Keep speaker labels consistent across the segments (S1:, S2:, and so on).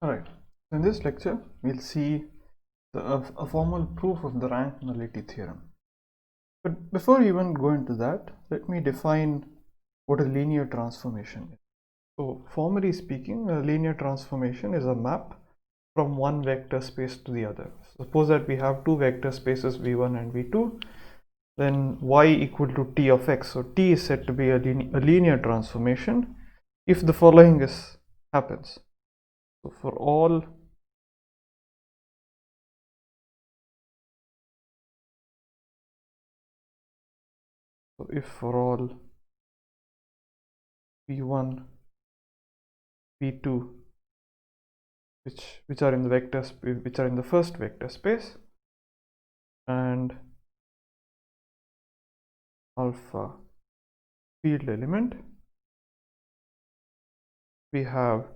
S1: Alright, in this lecture we'll see a formal proof of the rank nullity theorem. But before we even go into that, let me define what a linear transformation is. So formally speaking, a linear transformation is a map from one vector space to the other. Suppose that we have two vector spaces v1 and v2, then y equal to t of x. So t is said to be a linear transformation if the following happens. So for all if for all v1, v2 which are in the vector which are in the first vector space, and alpha field element, we have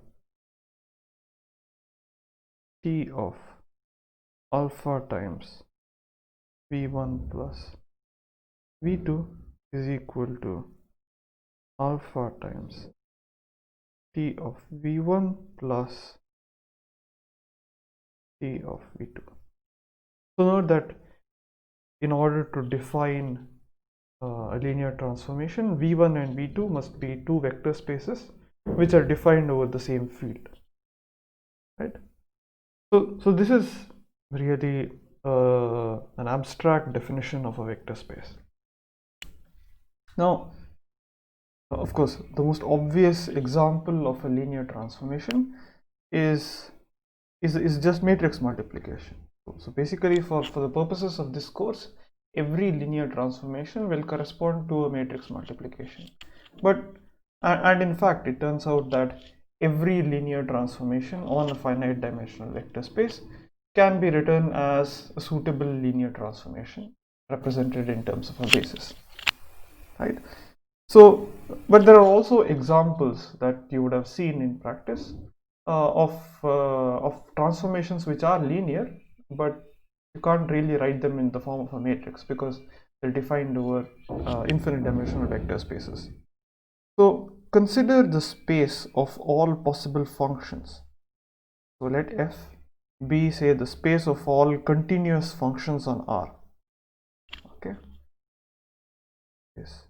S1: t of alpha times v1 plus v2 is equal to alpha times t of v1 plus t of v2. So note that in order to define a linear transformation, v1 and v2 must be two vector spaces which are defined over the same field, right? So this is really an abstract definition of a vector space. Now, of course, the most obvious example of a linear transformation is just matrix multiplication. So basically, for the purposes of this course, every linear transformation will correspond to a matrix multiplication. And in fact, it turns out that every linear transformation on a finite dimensional vector space can be written as a suitable linear transformation represented in terms of a basis, right? So, but there are also examples that you would have seen in practice of transformations which are linear, but you can't really write them in the form of a matrix because they're defined over infinite dimensional vector spaces. So consider the space of all possible functions. So let f be, say, the space of all continuous functions on R. Okay. Yes.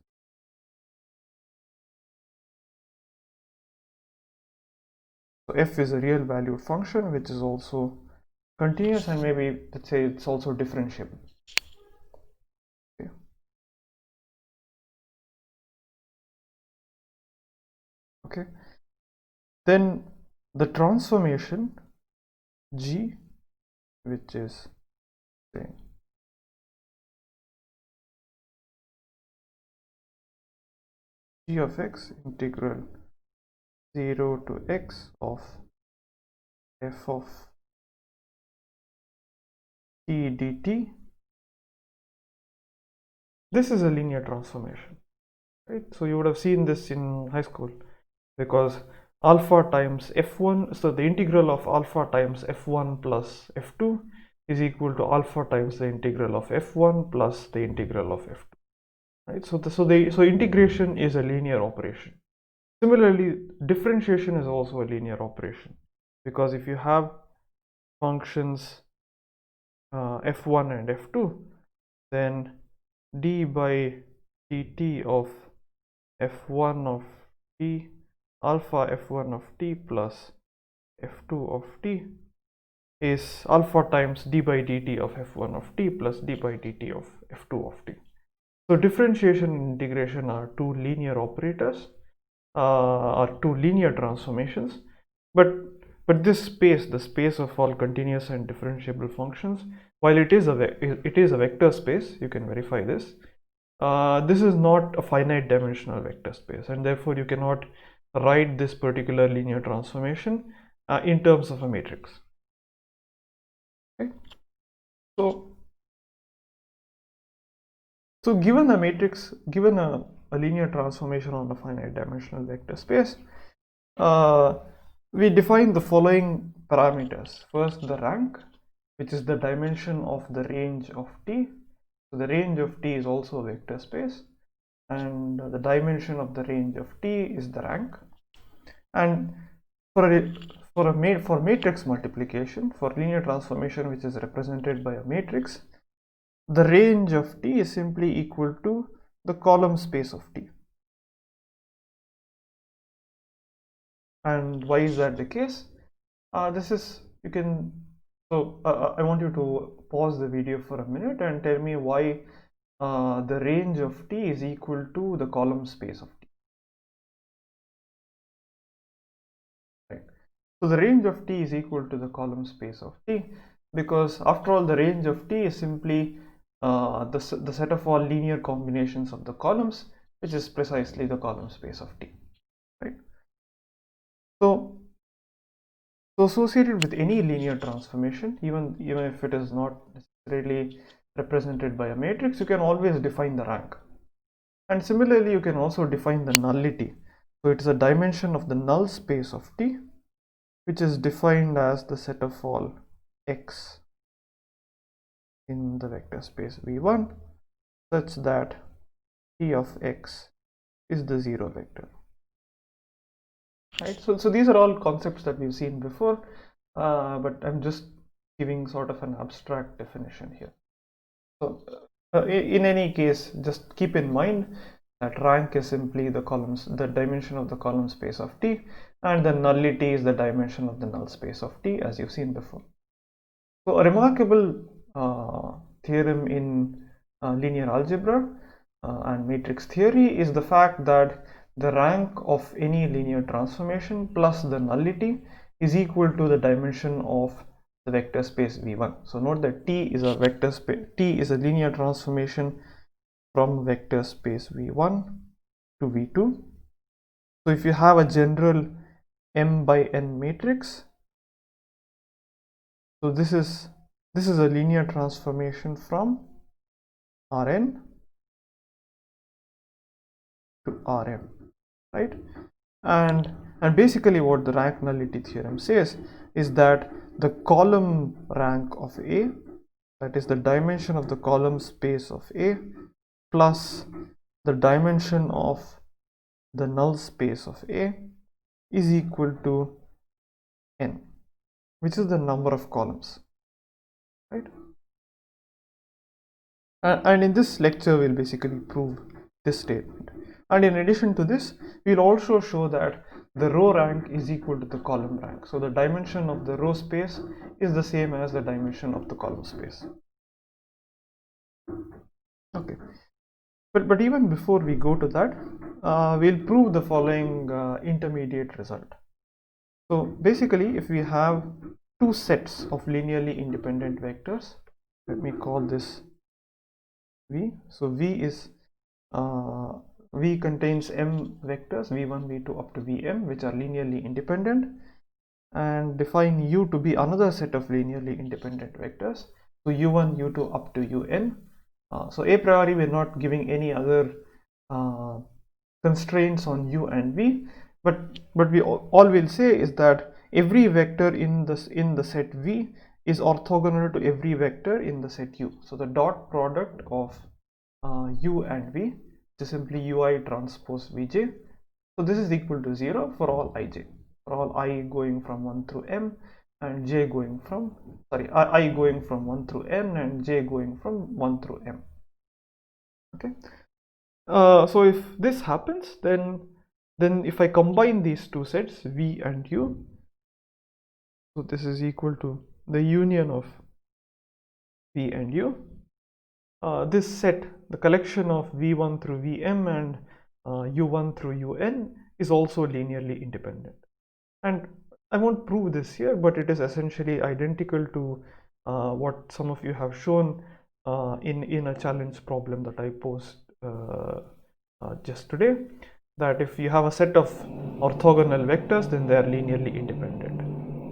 S1: So f is a real valued function which is also continuous, and maybe let's say it's also differentiable. Okay. Okay. Then the transformation g, which is, say, g of x integral 0 to x of f of t dt, this is a linear transformation, right? So you would have seen this in high school, because alpha times f1, so the integral of alpha times f1 plus f2 is equal to alpha times the integral of f1 plus the integral of f2, right? So integration is a linear operation. Similarly, differentiation is also a linear operation, because if you have functions f1 and f2, then d by dt of f1 of t, alpha f1 of t plus f2 of t is alpha times d by dt of f1 of t plus d by dt of f2 of t. So differentiation and integration are two linear operators, are two linear transformations, but this space, the space of all continuous and differentiable functions, while it is a vector space, you can verify this, this is not a finite dimensional vector space, and therefore you cannot write this particular linear transformation in terms of a matrix. Okay. So given a matrix, given a linear transformation on a finite dimensional vector space, we define the following parameters. First, the rank, which is the dimension of the range of T. So the range of T is also a vector space, and the dimension of the range of T is the rank. And for for matrix multiplication, for linear transformation which is represented by a matrix, the range of T is simply equal to the column space of T. And why is that the case? This is, you can, so I want you to pause the video for a minute and tell me why the range of T is equal to the column space of T. Right. So the range of T is equal to the column space of T, because after all the range of T is simply the set of all linear combinations of the columns, which is precisely the column space of T. Right. So associated with any linear transformation, even if it is not necessarily represented by a matrix, you can always define the rank. And similarly, you can also define the nullity. So it is a dimension of the null space of T, which is defined as the set of all x in the vector space V1 such that T of x is the zero vector. Right. So these are all concepts that we've seen before, but I'm just giving sort of an abstract definition here. So in any case, just keep in mind that rank is simply the dimension of the column space of T, and the nullity is the dimension of the null space of T, as you've seen before. So a remarkable theorem in linear algebra and matrix theory is the fact that the rank of any linear transformation plus the nullity is equal to the dimension of the vector space V1. So note that T is a vector space, T is a linear transformation from vector space V1 to V2. So if you have a general M by N matrix, so this is a linear transformation from Rn to Rm, right? And basically what the rank nullity theorem says is that the column rank of A, that is the dimension of the column space of A, plus the dimension of the null space of A is equal to n, which is the number of columns, right? And in this lecture we'll basically prove this statement. And in addition to this, we'll also show that the row rank is equal to the column rank. So the dimension of the row space is the same as the dimension of the column space. Okay, but even before we go to that, we'll prove the following intermediate result. So basically, if we have two sets of linearly independent vectors, let me call this V. So V contains m vectors v1, v2 up to vm, which are linearly independent, and define u to be another set of linearly independent vectors, so u1, u2 up to un. So a priori we're not giving any other constraints on u and v, but all we'll say is that every vector in the set V is orthogonal to every vector in the set U. So the dot product of U and V is simply Ui transpose Vj. So this is equal to 0 for all ij, for all I going from 1 through m, and j going from, I going from 1 through n, and j going from 1 through m. Okay. So if this happens, then if I combine these two sets V and U, so this is equal to the union of V and U. This set, the collection of V1 through Vm and U1 through Un, is also linearly independent. And I won't prove this here, but it is essentially identical to what some of you have shown in a challenge problem that I posed just today, that if you have a set of orthogonal vectors, then they are linearly independent.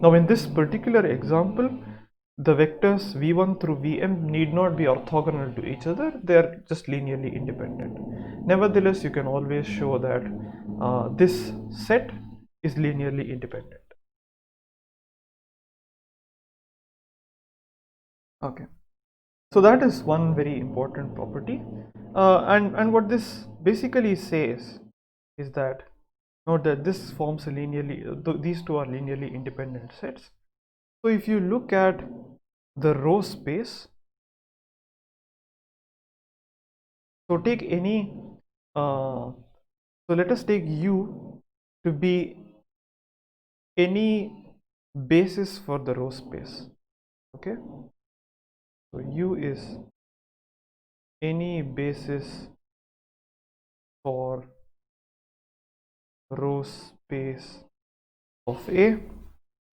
S1: Now in this particular example, the vectors v1 through vm need not be orthogonal to each other, they are just linearly independent. Nevertheless, you can always show that this set is linearly independent. Okay, so that is one very important property, and what this basically says is that Note that this forms a these two are linearly independent sets. So if you look at the row space, so take any, so let us take U to be any basis for the row space. Okay, so U is any basis for row space of A,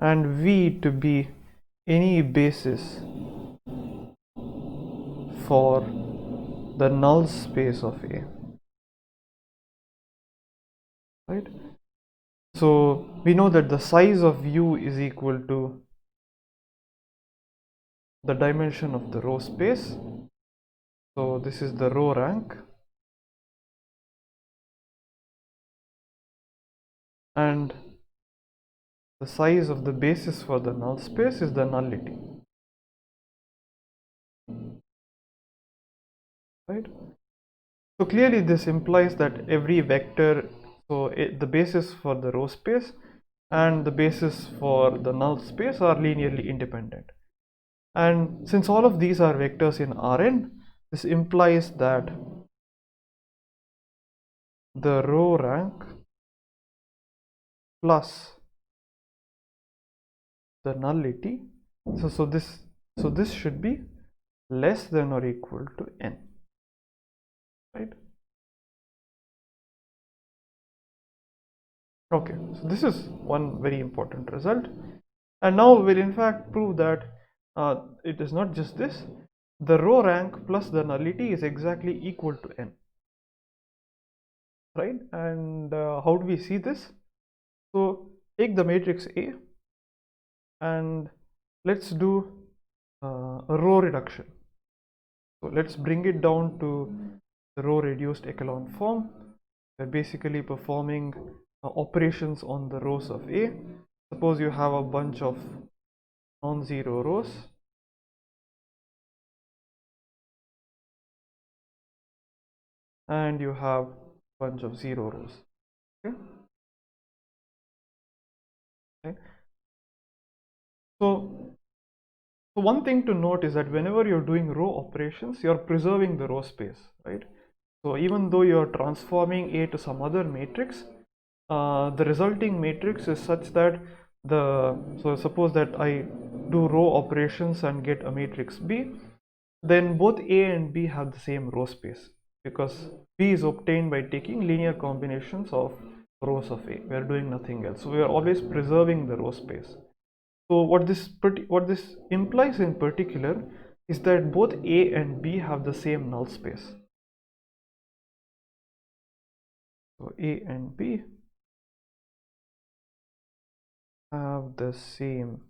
S1: and V to be any basis for the null space of A, right? So we know that the size of U is equal to the dimension of the row space. So this is the row rank, and the size of the basis for the null space is the nullity, right? So clearly this implies that every vector, so the basis for the row space and the basis for the null space are linearly independent. And since all of these are vectors in Rn, this implies that the row rank plus the nullity, so this should be less than or equal to n, right? Okay, so this is one very important result, and now we'll in fact prove that it is not just this, the row rank plus the nullity is exactly equal to n, right? And how do we see this? So take the matrix A and let's do a row reduction. So let's bring it down to the row reduced echelon form. We're basically performing operations on the rows of A. Suppose you have a bunch of non-zero rows, and you have a bunch of zero rows. Okay. Okay. So one thing to note is that whenever you're doing row operations, you're preserving the row space, right? So even though you're transforming A to some other matrix, the resulting matrix is such that so suppose that I do row operations and get a matrix B, then both A and B have the same row space, because B is obtained by taking linear combinations of rows of A. We are doing nothing else, so we are always preserving the row space. So what this implies in particular is that both A and B have the same null space. So A and B have the same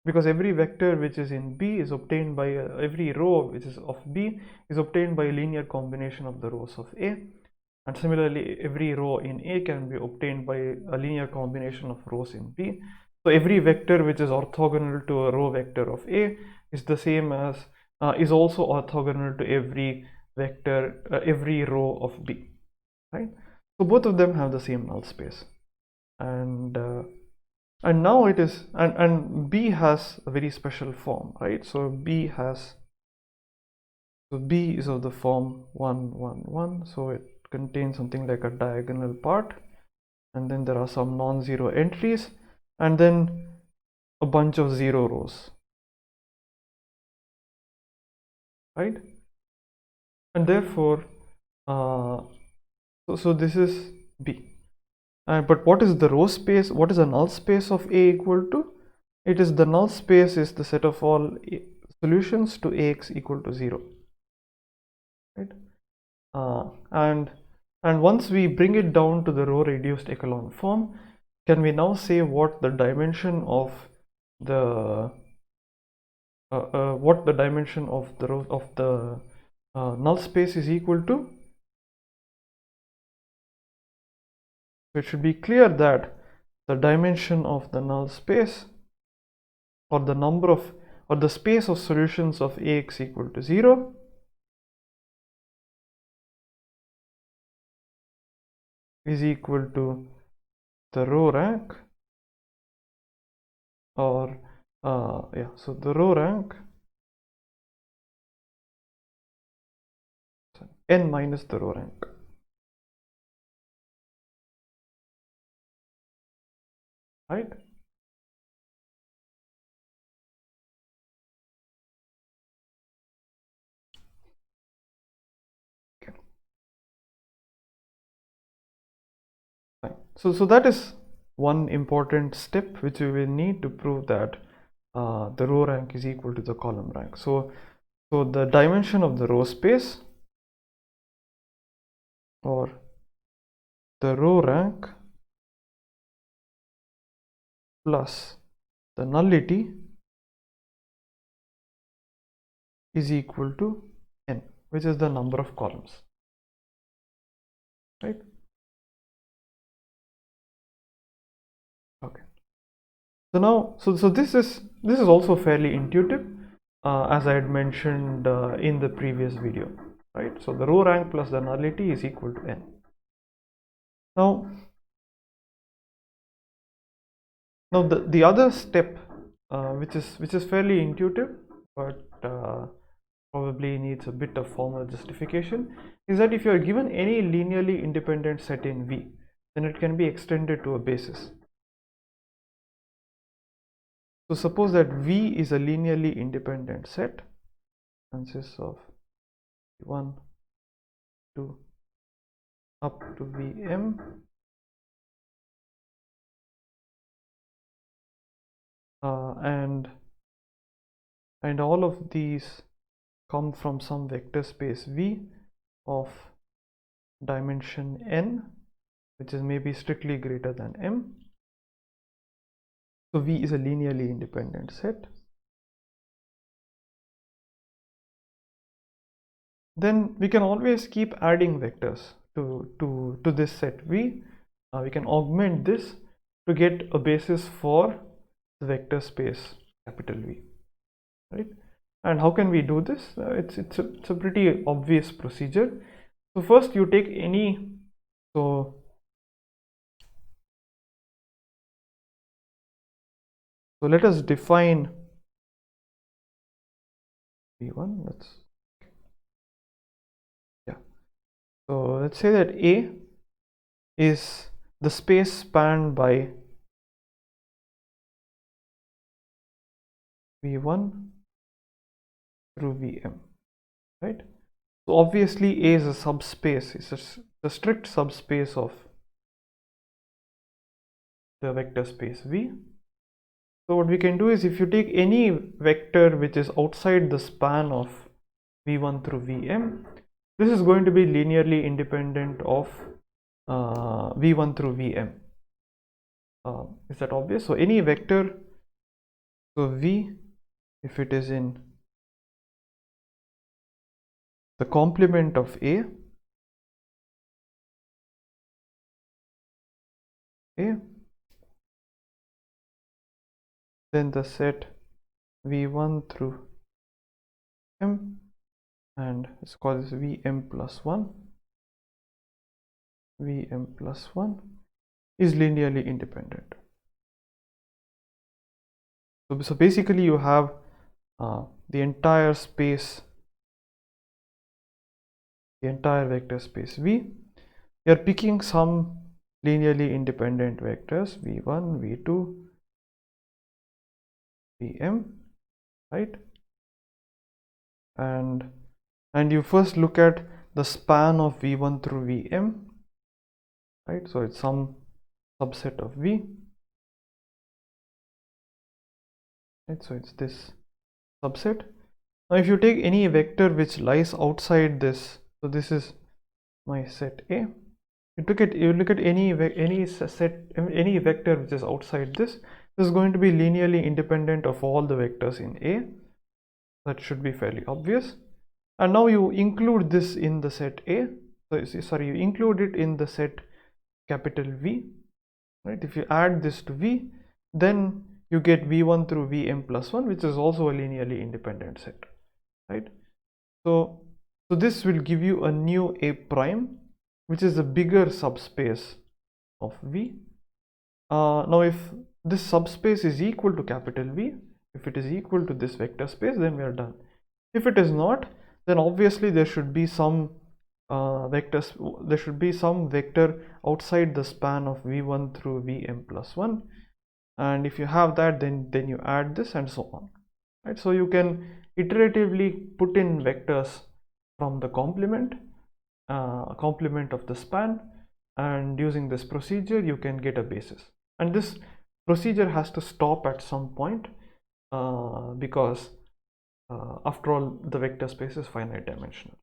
S1: because every vector which is in B is obtained by every row which is of B is obtained by a linear combination of the rows of A, and similarly every row in A can be obtained by a linear combination of rows in B. So every vector which is orthogonal to a row vector of A is the same as is also orthogonal to every vector every row of B, right? So both of them have the same null space, and now it is, and B has a very special form, right? So B is of the form 1 1 1, so it contains something like a diagonal part, and then there are some non-zero entries, and then a bunch of zero rows, right? And therefore so this is B. But what is the row space? What is the null space of A equal to? It is the null space is the set of all solutions to Ax equal to 0, right? And once we bring it down to the row reduced echelon form, can we now say what the dimension of the row of the null space is equal to? So it should be clear that the dimension of the null space, or the number of, or the space of solutions of Ax equal to 0, is equal to the row rank, or yeah, so the row rank n minus the row rank. Right? Okay. Fine. So that is one important step which we will need to prove that the row rank is equal to the column rank. So the dimension of the row space, or the row rank plus the nullity is equal to n, which is the number of columns. Right? Okay. So now, so this is also fairly intuitive, as I had mentioned in the previous video. Right? So the row rank plus the nullity is equal to n. Now the other step, which is fairly intuitive, but probably needs a bit of formal justification, is that if you are given any linearly independent set in V, then it can be extended to a basis. So suppose that V is a linearly independent set, consists of 1, 2, up to Vm, and all of these come from some vector space V of dimension n, which is maybe strictly greater than m. So V is a linearly independent set. Then we can always keep adding vectors to this set V. We can augment this to get a basis for the vector space capital V. Right? And how can we do this? It's a pretty obvious procedure. So first you take any, so let us define V1. So let's say that A is the space spanned by V1 through Vm, right? So obviously A is a subspace, it's a strict subspace of the vector space V. So what we can do is, if you take any vector which is outside the span of V1 through Vm, this is going to be linearly independent of V1 through Vm. Is that obvious? So any vector, so V, if it is in the complement of A, then the set V1 through M, and let's call this Vm plus 1, Vm plus 1 is linearly independent. So basically you have the entire space, the entire vector space V. You are picking some linearly independent vectors V1, V2, Vm, right? And you first look at the span of V1 through Vm, right? So it's some subset of V, right? So it's this subset. Now if you take any vector which lies outside this, so this is my set A. You look at any vector which is outside this is going to be linearly independent of all the vectors in A. That should be fairly obvious. And now you include this in the set A. So sorry, you include it in the set capital V, right? If you add this to V, then you get V1 through Vm plus 1, which is also a linearly independent set, right? So this will give you a new A prime, which is the bigger subspace of V. Now if this subspace is equal to capital V, if it is equal to this vector space, then we are done. If it is not, then obviously there should be some vector outside the span of V1 through Vm plus 1, and if you have that, then you add this and so on, right? So you can iteratively put in vectors from the complement of the span, and using this procedure you can get a basis. And this procedure has to stop at some point because after all, the vector space is finite dimensional,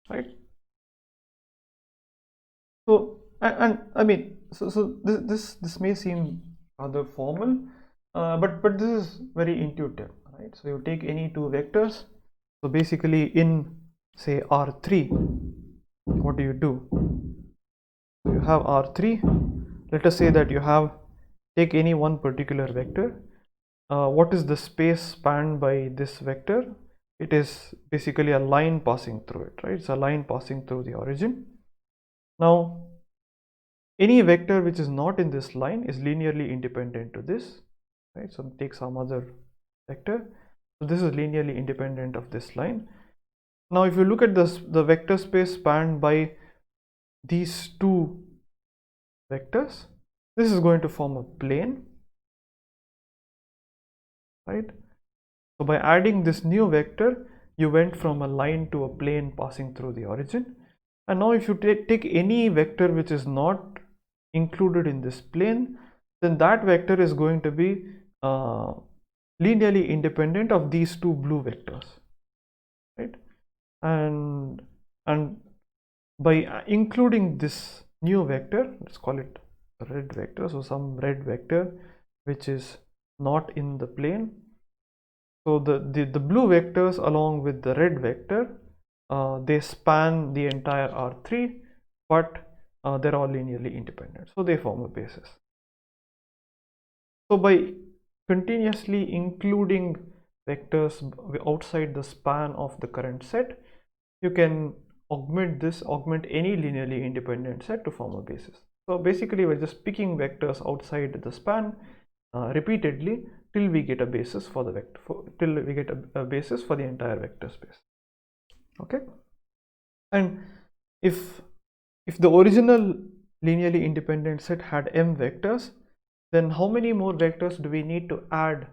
S1: right? So and I mean, so this may seem rather formal, but this is very intuitive, right? So you take any two vectors. So basically in say R3, what do? So you have R3. Let us say that you have, take any one particular vector. What is the space spanned by this vector? It is basically a line passing through it, right? It's a line passing through the origin. Now any vector which is not in this line is linearly independent to this, right? So take some other vector. So this is linearly independent of this line. Now if you look at this, the vector space spanned by these two vectors, this is going to form a plane, right? So by adding this new vector, you went from a line to a plane passing through the origin. And now if you take any vector which is not included in this plane, then that vector is going to be linearly independent of these two blue vectors, right? And by including this new vector, let's call it a red vector, so some red vector which is not in the plane. So the blue vectors along with the red vector, they span the entire R3, but they're all linearly independent, so they form a basis. So by continuously including vectors outside the span of the current set, you can augment any linearly independent set to form a basis. So basically we're just picking vectors outside the span repeatedly till we get a basis for the vector, till we get a basis for the entire vector space. Okay, and if the original linearly independent set had m vectors, then how many more vectors do we need to add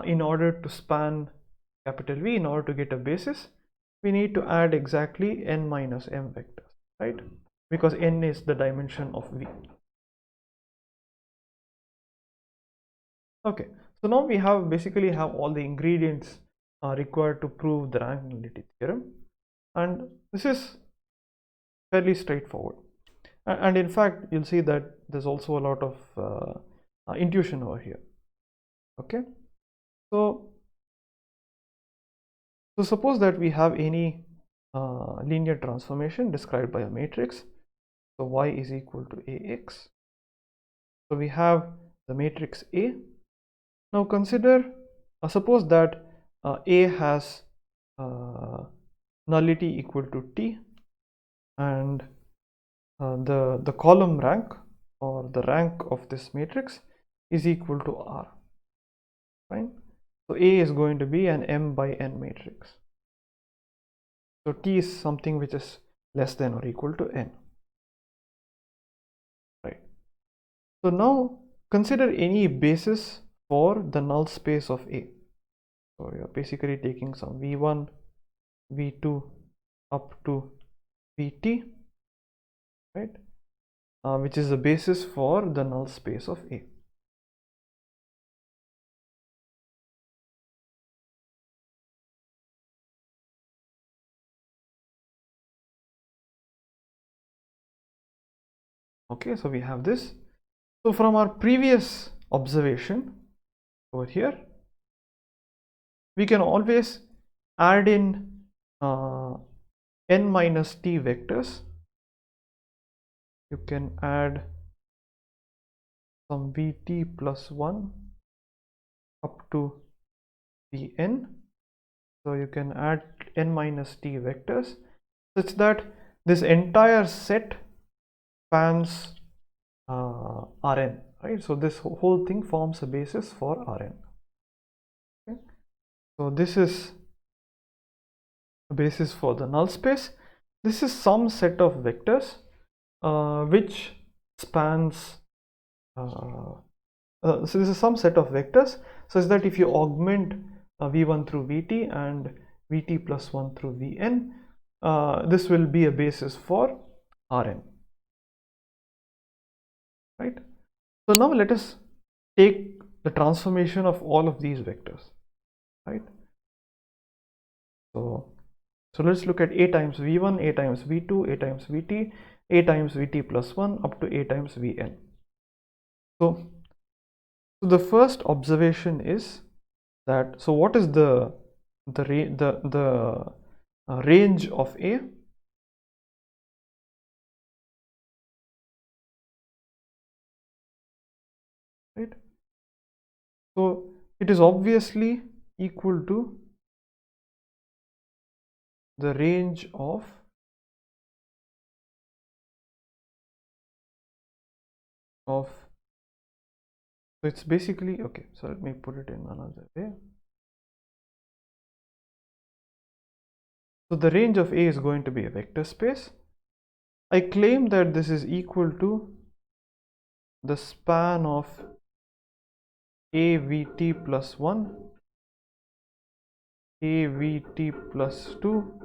S1: in order to span capital V? In order to get a basis, we need to add exactly n minus m vectors, right? Because n is the dimension of V. Okay, so now we have basically have all the ingredients required to prove the rank nullity theorem, and this is fairly straightforward. And in fact, you'll see that there's also a lot of intuition over here. Okay, so suppose that we have any linear transformation described by a matrix. So y is equal to ax. So we have the matrix A. Now consider, suppose that A has nullity equal to t, and the column rank or the rank of this matrix is equal to R. Fine. So A is going to be an m by n matrix. So T is something which is less than or equal to n. Right. So now consider any basis for the null space of A. So you're basically taking some V1, V2 up to Vt, right? Which is the basis for the null space of A. Okay, so we have this. So from our previous observation over here, we can always add in n minus t vectors. You can add some Vt plus 1 up to Vn. So you can add n minus t vectors such that this entire set spans Rn, right? So this whole thing forms a basis for Rn. Okay? So this is a basis for the null space. This is some set of vectors which spans so this is some set of vectors such that if you augment v1 through vt and vt plus 1 through vn, this will be a basis for Rn, right? So now let us take the transformation of all of these vectors, right? So let's look at a times v1, a times v2, a times vt, a times vt plus 1 up to a times vn. So the first observation is that, so what is the range of A? Right? So it is obviously equal to the range of so it's basically, okay, so let me put it in another way. So the range of A is going to be a vector space. I claim that this is equal to the span of AVT plus 1, AVT plus 2,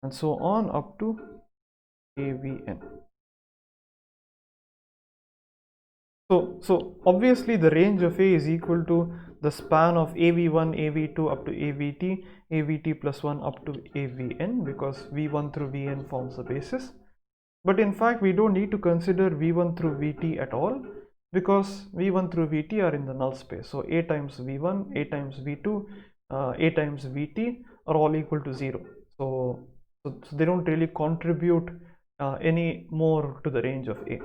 S1: and so on up to AVN. So obviously the range of A is equal to the span of AV1, AV2 up to AVT, AVT plus 1 up to AVN, because V1 through Vn forms the basis. But in fact, we don't need to consider V1 through Vt at all, because V1 through Vt are in the null space. So A times V1, A times V2, A times Vt are all equal to 0. So they don't really contribute any more to the range of A.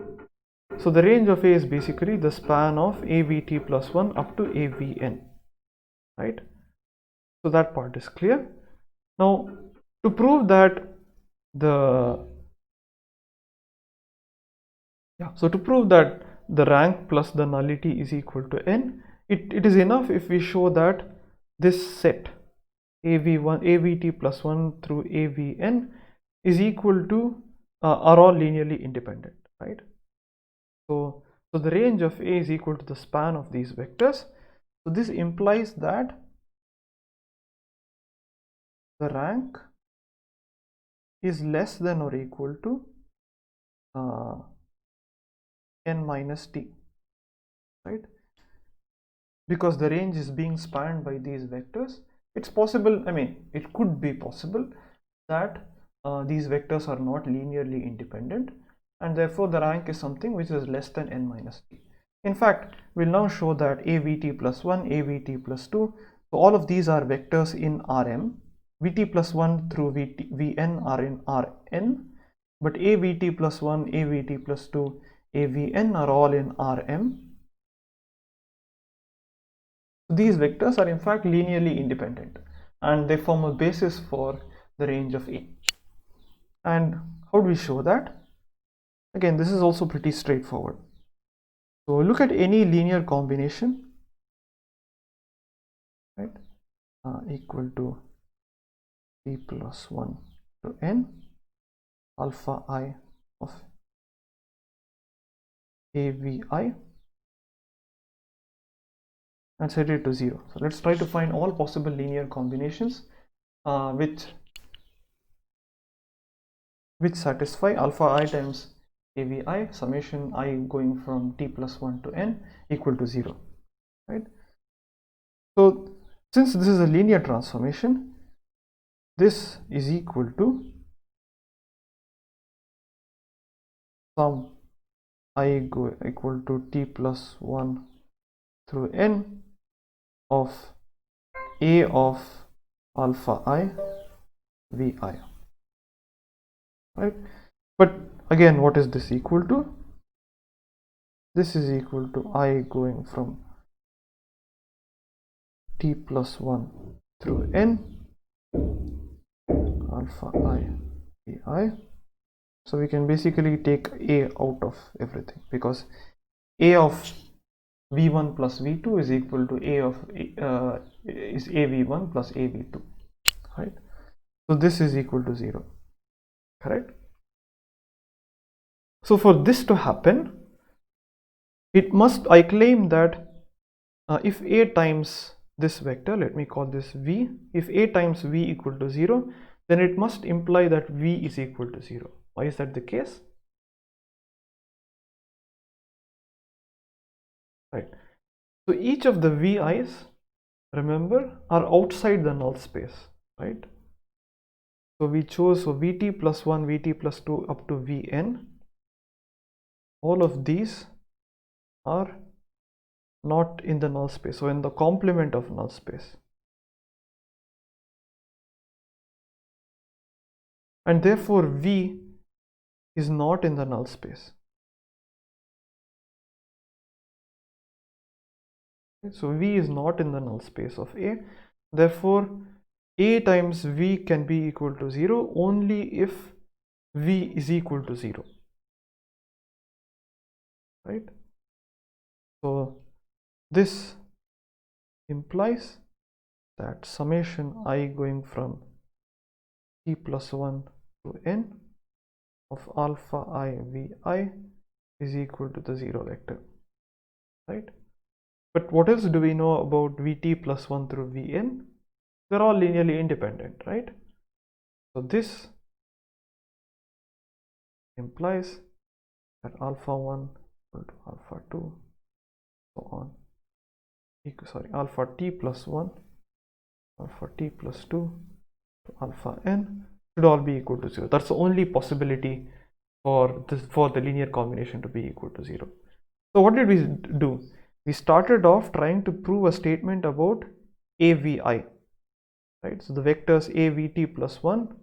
S1: So the range of A is basically the span of AVT plus 1 up to AVN, right? So that part is clear. Now, to prove that the rank plus the nullity is equal to n, it is enough if we show that this set AV1, AVT plus 1 through AVN is equal to are all linearly independent, right? So the range of A is equal to the span of these vectors. So this implies that the rank is less than or equal to n minus t, right? Because the range is being spanned by these vectors. It's possible, I mean, it could be possible that these vectors are not linearly independent, and therefore the rank is something which is less than n minus t. In fact, we'll now show that AVT plus 1, AVT plus 2, so all of these are vectors in Rm. Vt plus 1 through Vn are in Rn, but AVT plus 1, AVT plus 2, AVN are all in Rm. These vectors are in fact linearly independent, and they form a basis for the range of A. And how do we show that? Again, this is also pretty straightforward. So look at any linear combination, right, equal to p plus 1 to n alpha I of AVI, and set it to 0. So let's try to find all possible linear combinations which satisfy alpha I times AVI summation I going from t plus 1 to n equal to 0, right? So since this is a linear transformation, this is equal to sum I go equal to t plus 1 through n of A of alpha I VI, right? But again, what is this equal to? This is equal to I going from t plus 1 through n alpha I VI So we can basically take A out of everything, because A of v1 plus v2 is equal to A of is AV1 plus AV2, right? So this is equal to 0, correct? So for this to happen, I claim that if A times this vector, let me call this V, if A times V equal to 0, then it must imply that V is equal to 0. Why is that the case? Right. So each of the VI's, remember, are outside the null space, right? So we chose, so Vt plus 1, Vt plus 2 up to Vn. All of these are not in the null space, so in the complement of null space. And therefore V is not in the null space. So V is not in the null space of A. Therefore, A times V can be equal to 0 only if V is equal to 0. Right? So this implies that summation I going from t plus 1 to n of alpha I Vi is equal to the 0 vector. Right? But what else do we know about Vt plus 1 through Vn? They're all linearly independent, right? So this implies that alpha 1 equal to alpha 2, so on, alpha t plus 1, alpha t plus 2 to alpha n should all be equal to 0. That's the only possibility for the linear combination to be equal to 0. So what did we do? We started off trying to prove a statement about AVI, right? So the vectors AVT plus 1,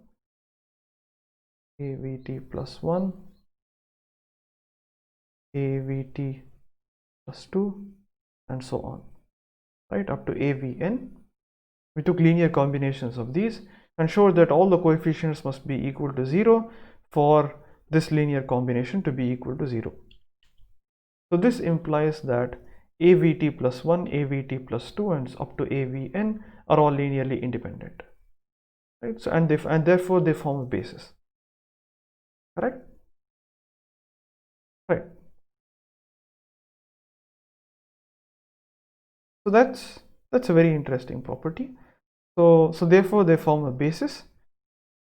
S1: AVT plus 1, AVT plus 2, and so on, right, up to AVN. We took linear combinations of these and showed that all the coefficients must be equal to 0 for this linear combination to be equal to 0. So this implies that AVT plus 1, AVT plus 2, and up to AVN are all linearly independent, right? So and therefore they form a basis, correct? Right. So that's a very interesting property. So therefore they form a basis,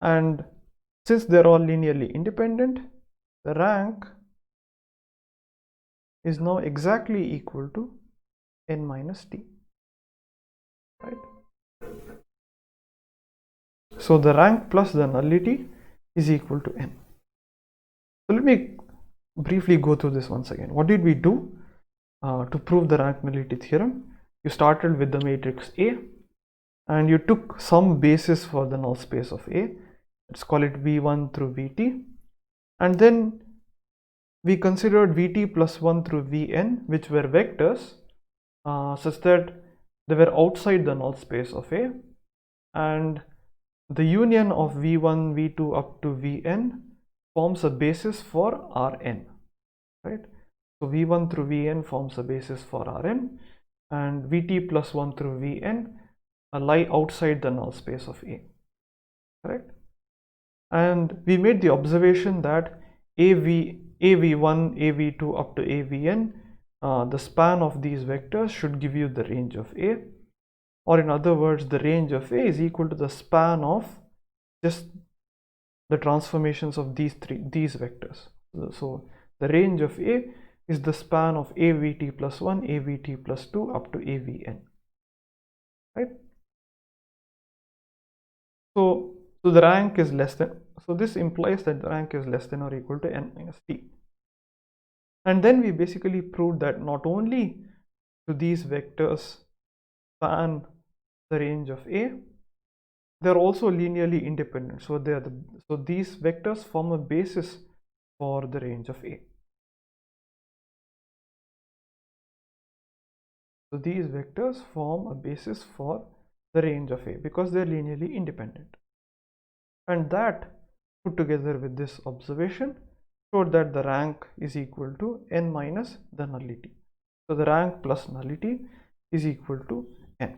S1: and since they're all linearly independent, the rank is now exactly equal to n minus t, right? So the rank plus the nullity is equal to n. So let me briefly go through this once again. What did we do to prove the rank nullity theorem? You started with the matrix A and you took some basis for the null space of A. Let's call it V1 through Vt, and then we considered Vt plus 1 through Vn, which were vectors such that they were outside the null space of A, and the union of V1, V2 up to Vn forms a basis for Rn, right? So V1 through Vn forms a basis for Rn, and Vt plus 1 through Vn lie outside the null space of A, correct? And we made the observation that AV1, AV2 up to AVN, the span of these vectors should give you the range of A, or in other words, the range of A is equal to the span of just the transformations of these vectors. So the range of A is the span of AVT plus 1, AVT plus 2 up to AVN, right? So the rank is less than, so this implies that the rank is less than or equal to n minus t. And then we basically proved that not only do these vectors span the range of A, they're also linearly independent. So these vectors form a basis for the range of A. So these vectors form a basis for the range of A because they're linearly independent. And that put together with this observation showed that the rank is equal to n minus the nullity. So the rank plus nullity is equal to n.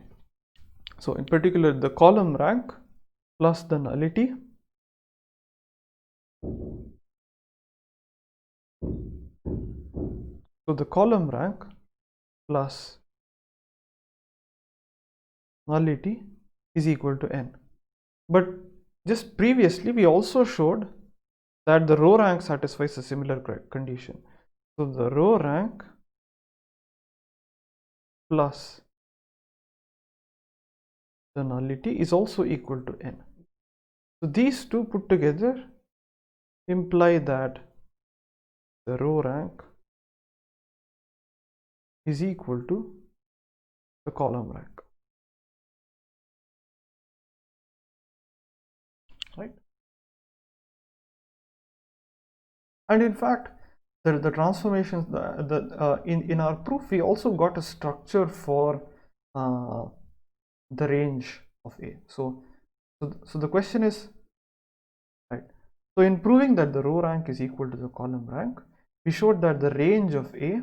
S1: So in particular, the column rank plus the nullity so the column rank plus nullity is equal to n. But just previously we also showed that the row rank satisfies a similar condition. So the row rank plus the nullity is also equal to n. So these two put together imply that the row rank is equal to the column rank, right? And in fact, the transformations in our proof we also got a structure for the range of A. So the question is, right? So in proving that the row rank is equal to the column rank, we showed that the range of A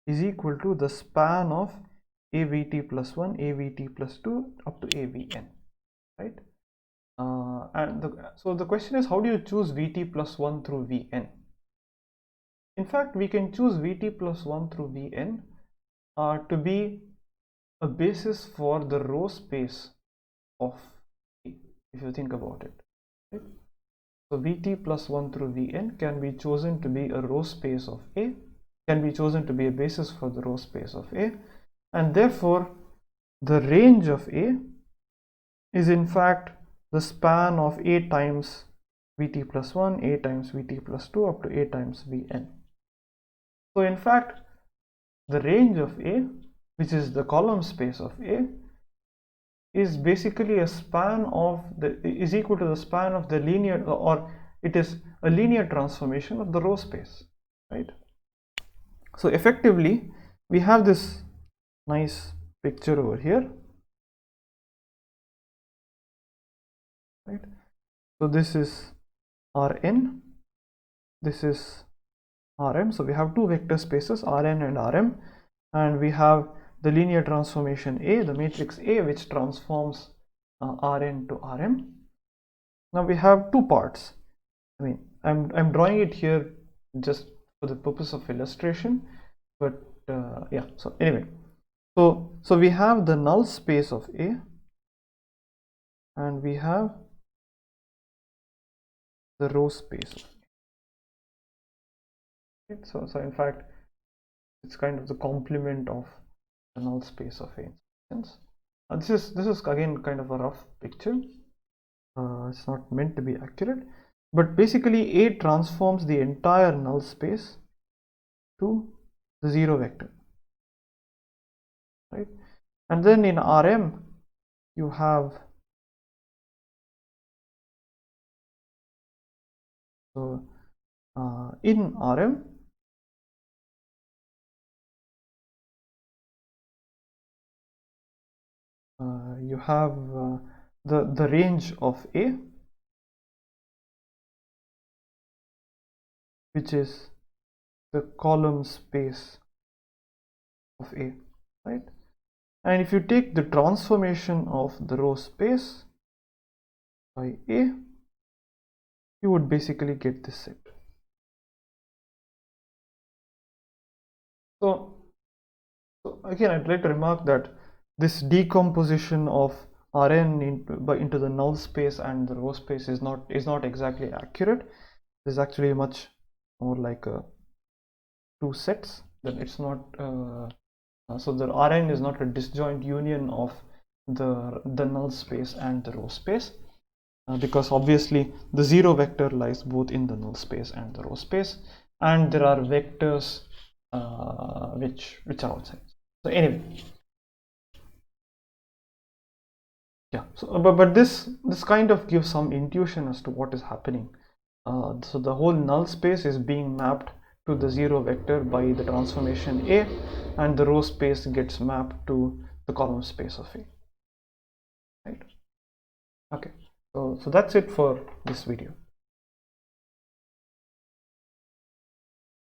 S1: is equal to the span of AVT plus 1, AVT plus 2 up to AVN, right? So the question is, how do you choose VT plus 1 through Vn? In fact, we can choose VT plus 1 through Vn to be a basis for the row space of A, if you think about it, right? So Vt plus 1 through Vn can be chosen to be a row space of A, can be chosen to be a basis for the row space of A, and therefore the range of A is in fact the span of A times Vt plus 1, A times Vt plus 2 up to A times Vn. So in fact, the range of A, which is the column space of A, is basically a span of is equal to the span of the linear, or it is a linear transformation of the row space, right? So effectively we have this nice picture over here, right? So this is Rn, this is Rm. So we have two vector spaces Rn and Rm, and we have the linear transformation A, the matrix A, which transforms Rn to Rm. Now we have two parts. I mean, I'm drawing it here just for the purpose of illustration, but yeah. So anyway, so we have the null space of A, and we have the row space of A. Right? So in fact, it's kind of the complement of the null space of A. This is again kind of a rough picture. It's not meant to be accurate, but basically A transforms the entire null space to the zero vector, right? And then in Rm you have, so in Rm you have the range of A, which is the column space of A, right? And if you take the transformation of the row space by A, you would basically get this set. So again, I'd like to remark that this decomposition of Rn into the null space and the row space is not exactly accurate. There's actually much more like two sets. Then it's not so the Rn is not a disjoint union of the null space and the row space, because obviously the zero vector lies both in the null space and the row space, and there are vectors which are outside. So anyway, yeah. So but this kind of gives some intuition as to what is happening. So the whole null space is being mapped to the zero vector by the transformation A, and the row space gets mapped to the column space of A, right? Okay, so that's it for this video.